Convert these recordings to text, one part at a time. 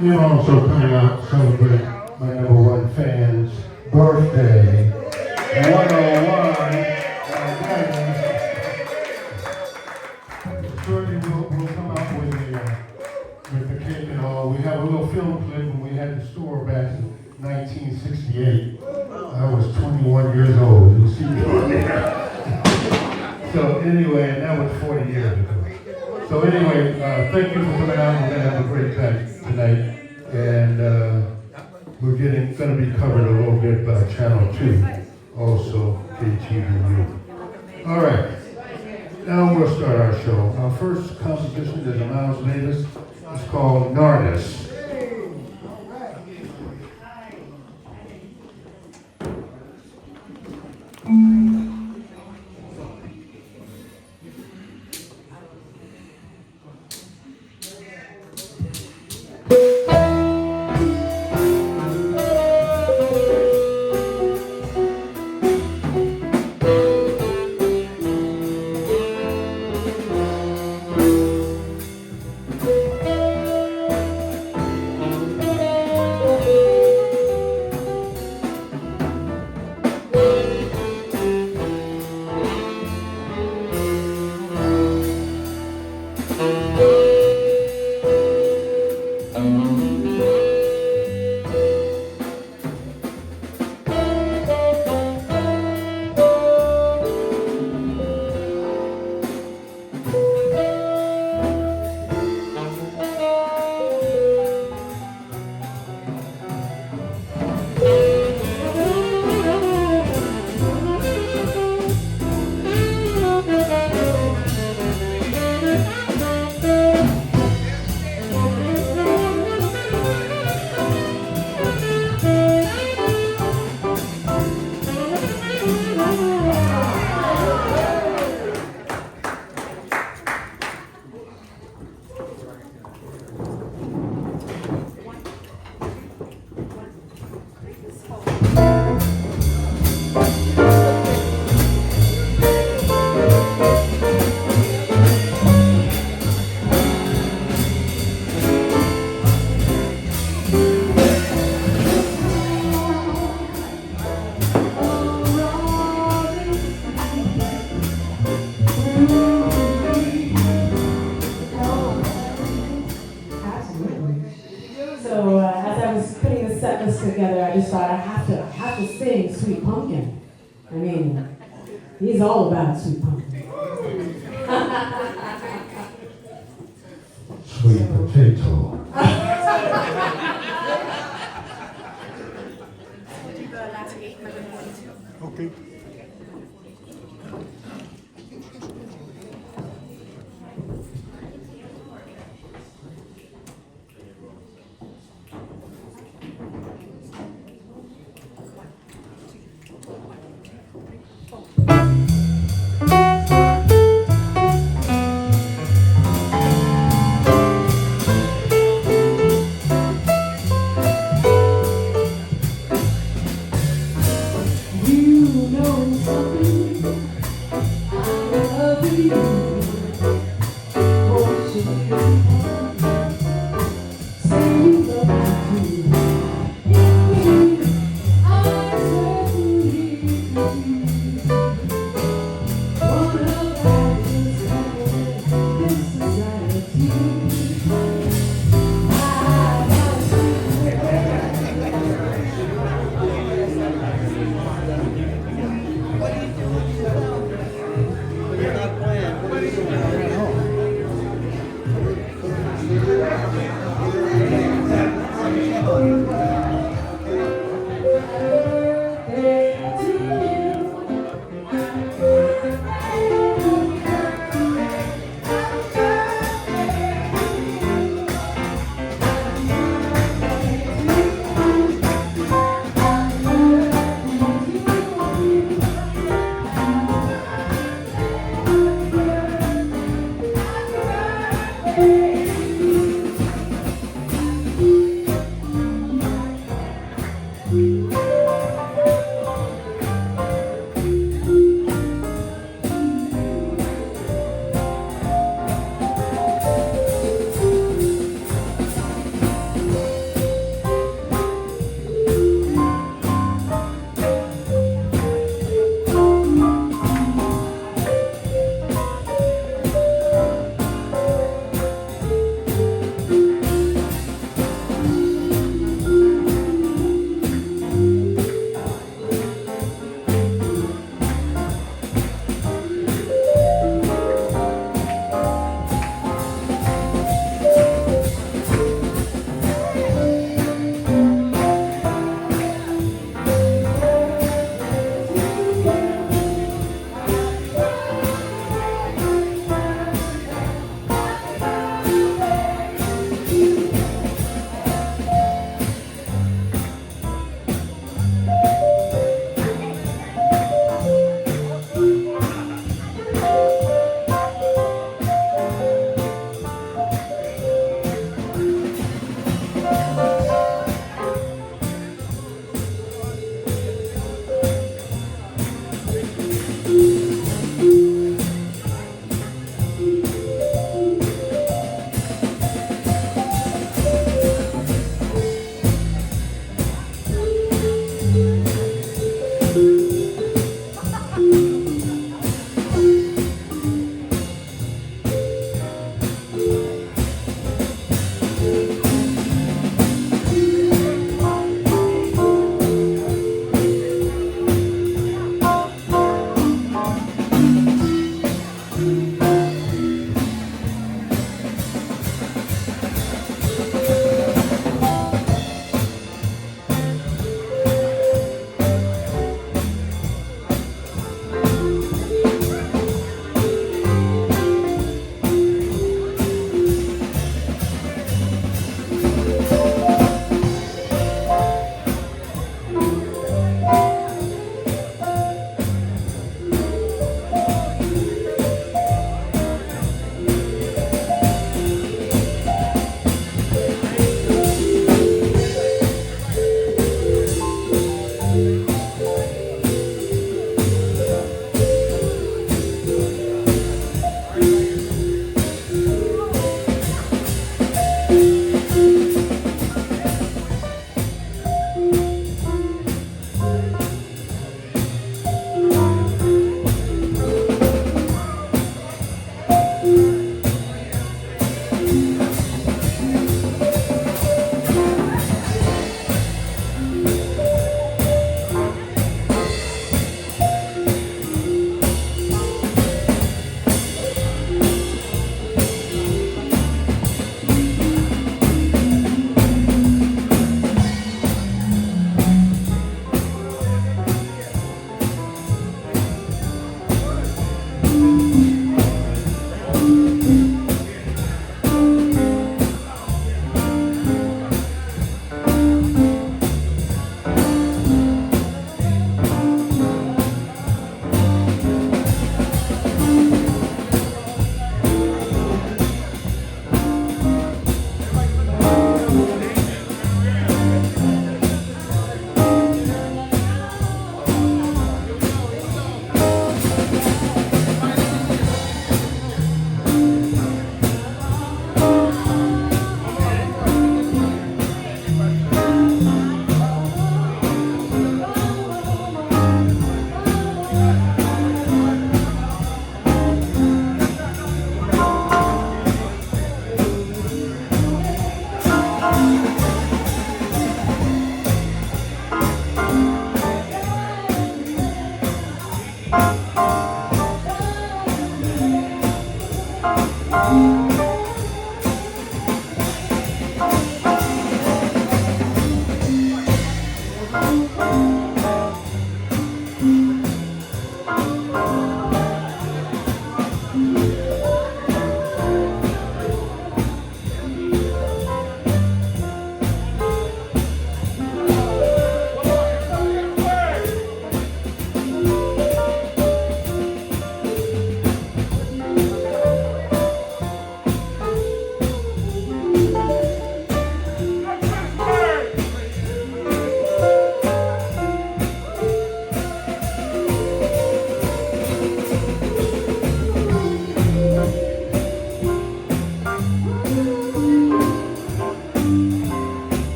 We're also coming out to celebrate my #1 fan's birthday. 101. Shortly we'll come out with the cake and all. We have a little film clip when we had the store back in 1968. I was 21 years old. You'll see me on there. So anyway, and that was 40 years ago. So anyway, thank you for coming out. We're gonna have a great time tonight, and we're gonna be covered a little bit by Channel 2, also KTVU. All right, now we'll start our show. Our first composition is a Miles Davis. It's called Nardis. Together, I just thought I have to sing Sweet Pumpkin. I mean, he's all about Sweet Pumpkin. Sweet potato. Okay. know something. I love you. Won't you say you love me too? I swear to you, one love that is better this society. You're not playing. What are you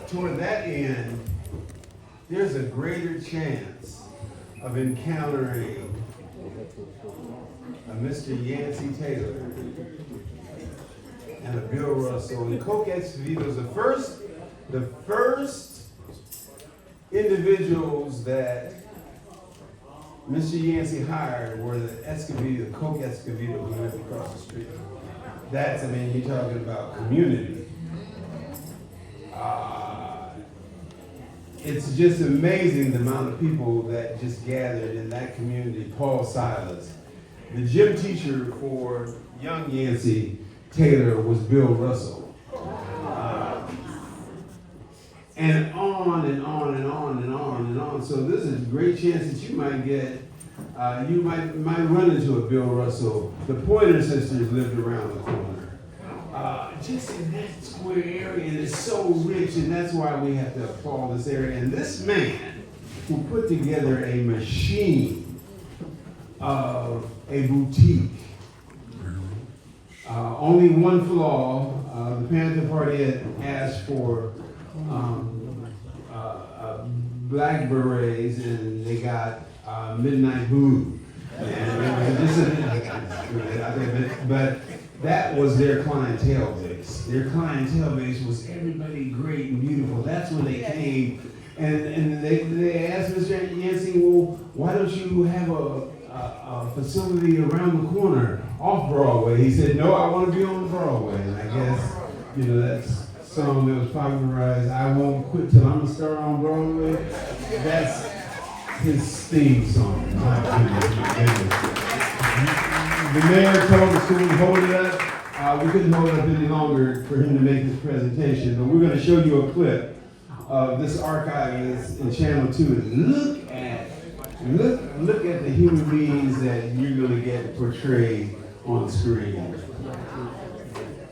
toward that end, there's a greater chance of encountering a Mr. Yancie Taylor and a Bill Russell. And Coke Escovedo's the first individuals that Mr. Yancie hired were the Coke Escovedo who lived across the street. That's, I mean, you're talking about community. It's just amazing the amount of people that just gathered in that community. Paul Silas. The gym teacher for young Yancie Taylor was Bill Russell. And on and on and on and on and on. So this is a great chance that you might get, you might run into a Bill Russell. The Pointer Sisters lived around the corner. Just in that square area, and it's so rich, and that's why we have to applaud this area. And this man who put together a machine of a boutique. Only one flaw, the Panther Party had asked for black berets, and they got Midnight Blue. And but that was their clientele base. Their clientele base was everybody great and beautiful. That's when they came, and they asked Mr. Yancie, well, why don't you have a facility around the corner off Broadway? He said, no, I want to be on Broadway. And I guess, that's a song that was popularized, I Won't Quit Till I'm a Star on Broadway. That's his theme song. The mayor told us to hold it up. We couldn't hold it up any longer for him to make his presentation, but we're going to show you a clip of this archive in Channel 2. Look at the human beings that you're going to get portrayed on screen.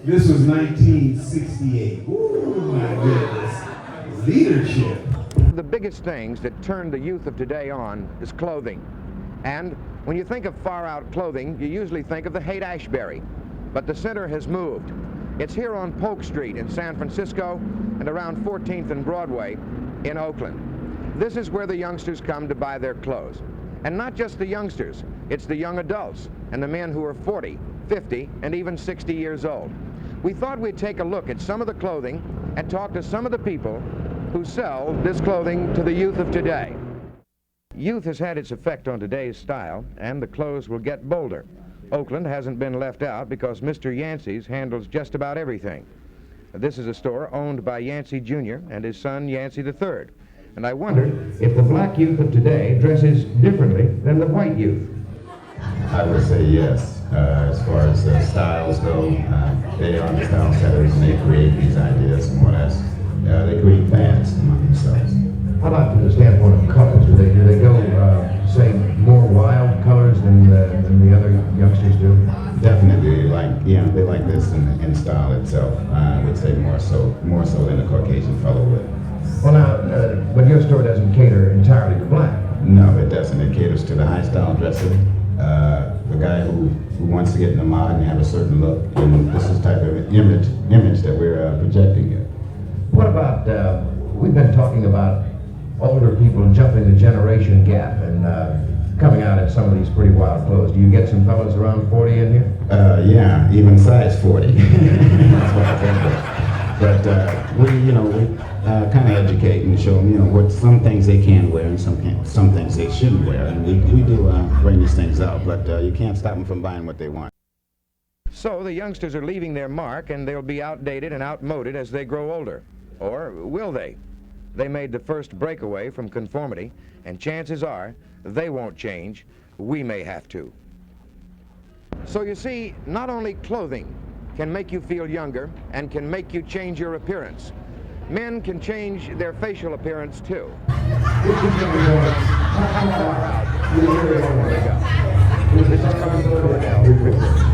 This was 1968. Ooh, my goodness. Leadership. The biggest things that turn the youth of today on is clothing. And when you think of far-out clothing, you usually think of the Haight-Ashbury. But the center has moved. It's here on Polk Street in San Francisco and around 14th and Broadway in Oakland. This is where the youngsters come to buy their clothes. And not just the youngsters, it's the young adults and the men who are 40, 50, and even 60 years old. We thought we'd take a look at some of the clothing and talk to some of the people who sell this clothing to the youth of today. Youth has had its effect on today's style, and the clothes will get bolder. Oakland hasn't been left out because Mr. Yancie's handles just about everything. This is a store owned by Yancie Jr. and his son Yancie III. And I wondered if the black youth of today dresses differently than the white youth. I would say yes. As far as styles go, they are the style setters and they create these ideas more or less. They create fans among themselves. How about from the standpoint of colors? Do they go, say, more wild colors than the other youngsters do? Definitely, they like this in style itself. I would say more so than the Caucasian fellow would. Well, now, but your store doesn't cater entirely to black. No, it doesn't. It caters to the high style dresser, the guy who wants to get in the mod and have a certain look. And this is the type of image that we're projecting here. What about, we've been talking about older people jumping the generation gap and coming out in some of these pretty wild clothes. Do you get some fellows around 40 in here? Yeah, even size 40. That's what I think of. But we kind of educate and show them, what some things they can wear and some things they shouldn't wear. And we do bring these things out, but you can't stop them from buying what they want. So the youngsters are leaving their mark, and they'll be outdated and outmoded as they grow older. Or will they? They made the first breakaway from conformity, and chances are they won't change. We may have to. So you see, not only clothing can make you feel younger and can make you change your appearance. Men can change their facial appearance too. This is coming